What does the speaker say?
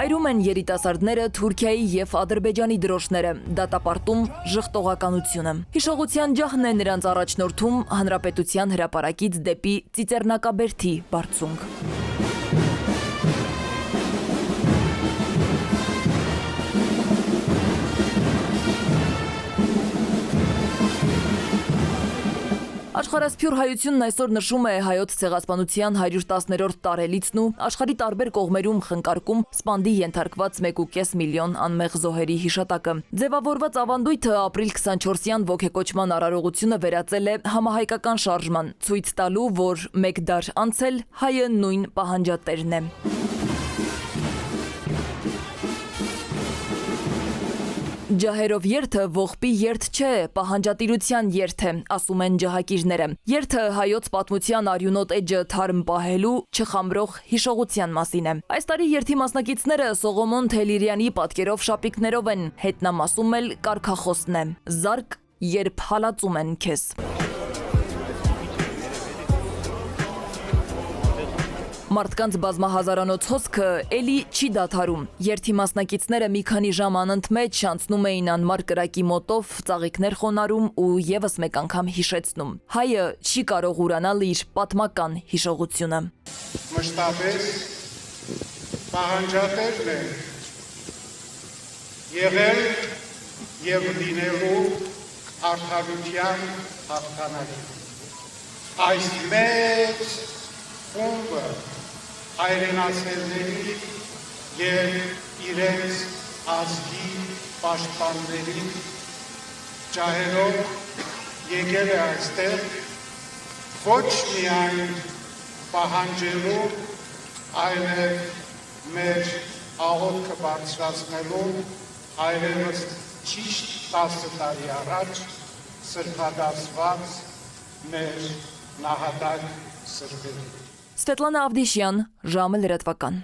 Այրում են երիտասարդները Թուրքիայի և Ադրբեջանի դրոշները, դատապարտում ժխտողականությունը։ Հիշողության ջահն է նրանց առաջնորդում Հանրապետության հրապարակից դեպի Ծիծեռնակաբերդի բարձունք։ Աշխարհասփյուռ հայությունն այսօր նշում է հայոց ցեղասպանության 110-րդ տարելիցն ու աշխարհի տարբեր կողմերում խնկարկում սպանդի ենթարկված 1.5 միլիոն անմեղ զոհերի հիշատակը։ Ձևավորված ավանդույթը ապրիլ 24-յան ոգեկոչման արարողությունը վերածել է համահայկական շարժման, ցույց տալու, որ մեկ դար անց էլ հայը նույն պահանջատերն է։ Ջահերով երթը ողբի երթ չէ, պահանջատիրության երթ է, ասում են ջահակիրները։ Երթը հայոց պատմության արյունոտ էջը թարմ պահելու չխամրող հիշողության մասին է։ Այս տարի երթի մասնակիցները Սողոմոն Թելիրյանի պատկերով շապիկներով են, հետնամասում էլ կարգախոսն է. «Զարկ, երբ հալածում են քեզ»։ Մարդկանց բազմահազարանոց հոսքը էլի չի դադարում։ Երթի մասնակիցները մի քանի ժամ անընդմեջ անցնում էին անմար կրակի մոտով, ծաղիկներ խոնարհում ու եւս մեկ անգամ հիշեցնում. հայը չի կարող ուրանալ իր պատմական հիշողությունը։ Մշտապես պահանջատերն է եղել եւ լինելու արդարության հաղթանակը։ Այս մեծ խումբը հայրենասերների և իրենց ազգի պաշտպաններին ջահերով եկել է այստեղ ոչ միայն պահանջելու, այլև մեր աղոթքը բարձրացնելու այլևս ճիշտ 10 տարի առաջ սրբադասված մեր նահատակ սրբերին։ Սվետլանա Ավդիշյան, ժամը լրատվական։